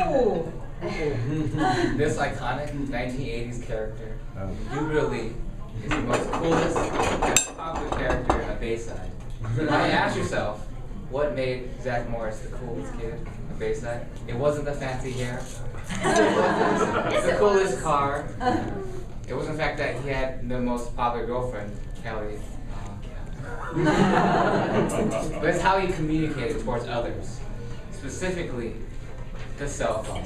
Oh. This iconic 1980s character, indubitably, is the most coolest and popular character at Bayside. Now you ask yourself, what made Zach Morris the coolest kid at Bayside? It wasn't the fancy hair. It wasn't the coolest car. It was in fact that he had the most popular girlfriend, Kelly. But it's how he communicated towards others, specifically the cell phone.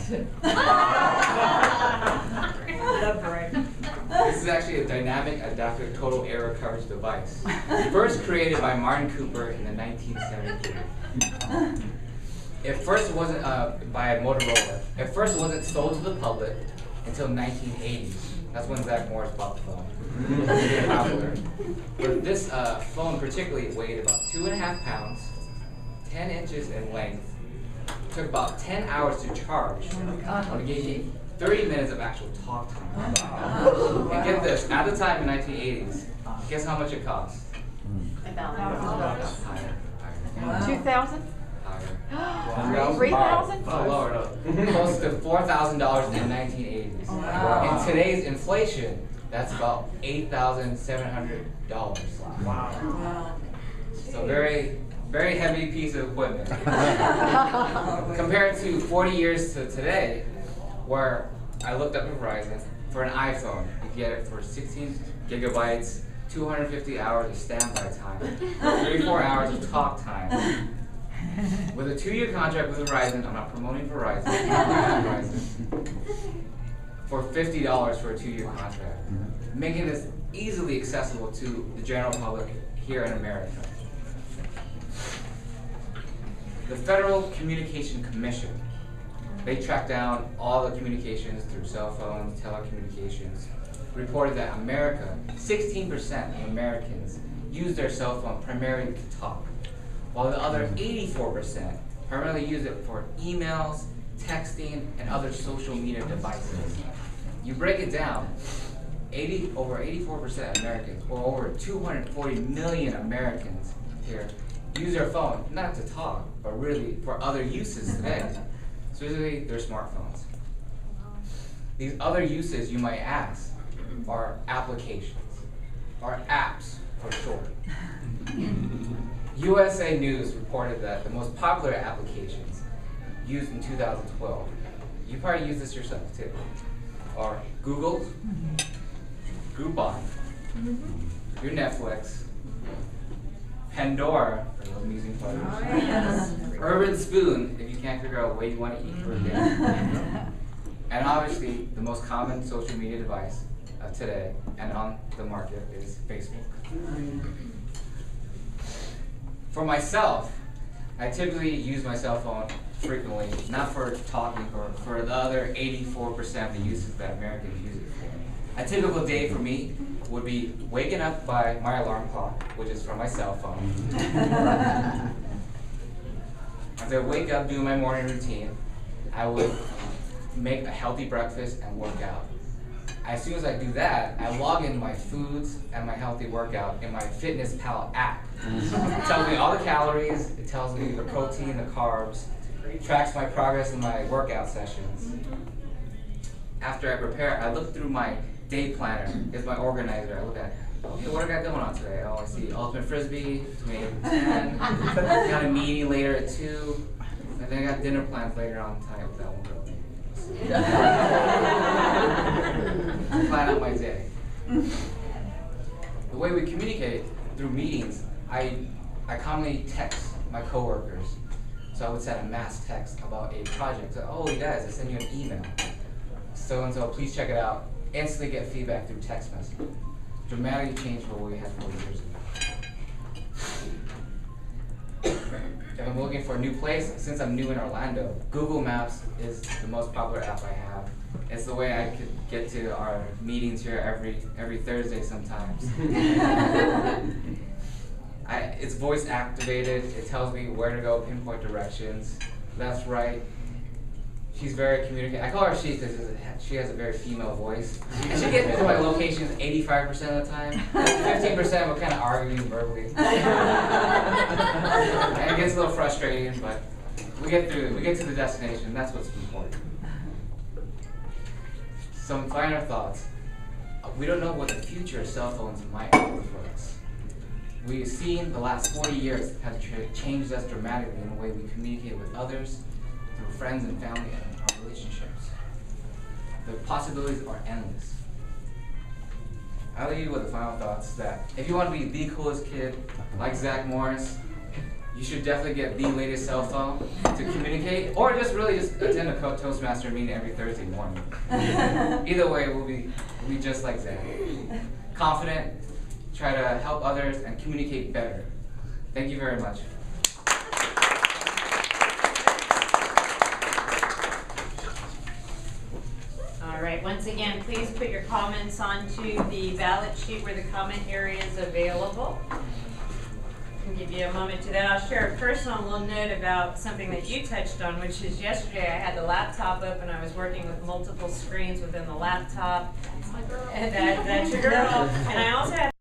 This is actually a dynamic adaptive total error coverage device, first created by Martin Cooper in the 1970s. It first wasn't by Motorola. It first wasn't sold to the public until 1980s. That's when Zach Morris bought the phone. It became popular. But this phone particularly weighed about 2.5 pounds, 10 inches in length, took about 10 hours to charge, and it gave you 30 minutes of actual talk time. And get this, at the time in the 1980s, guess how much it cost? Higher. 2,000? Higher. 3,000? Oh, Lord, close to $4,000 in the 1980s. Wow. In today's inflation, that's about $8,700. Wow. So very, very heavy piece of equipment. Compared to 40 years to today, where I looked up at Verizon, for an iPhone, you get it for 16 gigabytes, 250 hours of standby time, 34 hours of talk time. With a 2-year contract with Verizon, I'm not promoting Verizon, for $50 for a 2-year contract, making this easily accessible to the general public here in America. The Federal Communication Commission, they track down all the communications through cell phones, telecommunications, reported that 16% of Americans use their cell phone primarily to talk, while the other 84% primarily use it for emails, texting, and other social media devices. You break it down, over 84% of Americans, or over 240 million Americans here, use their phone, not to talk, but really for other uses today, specifically their smartphones. These other uses, you might ask, are applications, or apps for short. USA News reported that the most popular applications used in 2012, you probably use this yourself too, are Google, Groupon, your Netflix, Pandora, for those amusing photos, Urban Spoon, if you can't figure out what you want to eat for dinner, and obviously the most common social media device of today and on the market is Facebook. For myself, I typically use my cell phone frequently, not for talking, but for the other 84% of the uses that Americans use it for. A typical day for me would be waking up by my alarm clock, which is from my cell phone. After I wake up, do my morning routine, I would make a healthy breakfast and work out. As soon as I do that, I log in my foods and my healthy workout in my FitnessPal app. It tells me all the calories, it tells me the protein, the carbs, tracks my progress in my workout sessions. After I prepare, I look through my day planner. It's my organizer. I look at, okay, what do I got going on today? Oh, I see Ultimate Frisbee, today at 10, got a meeting later at 2, and then I got dinner plans later on tonight with that one girl. Plan out my day. The way we communicate through meetings, I commonly text my coworkers. So I would send a mass text about a project. So, oh, you guys, I sent you an email. So-and-so, please check it out. Instantly get feedback through text message. Dramatically changed from what we had 4 years ago. If I'm looking for a new place, since I'm new in Orlando, Google Maps is the most popular app I have. It's the way I could get to our meetings here every Thursday sometimes. It's voice activated. It tells me where to go, pinpoint directions, left, right. She's very communicative. I call her she because she has a very female voice. And she gets to my locations 85% of the time. 15% we're kind of arguing verbally. And it gets a little frustrating, but we get through it. We get to the destination, and that's what's important. some final thoughts. We don't know what the future of cell phones might hold for us. We've seen the last 40 years have changed us dramatically in the way we communicate with others, through friends and family, and our relationships. The possibilities are endless. I'll leave you with the final thoughts that if you want to be the coolest kid, like Zach Morris, you should definitely get the latest cell phone to communicate, or just really just attend a Toastmaster meeting every Thursday morning. Either way, we'll be just like Zach. Confident, try to help others, and communicate better. Thank you very much. All right, once again, please put your comments onto the ballot sheet where the comment area is available. I'll give you a moment to that. I'll share a personal little note about something that you touched on, which is yesterday I had the laptop open. I was working with multiple screens within the laptop. That's your girl. And I also had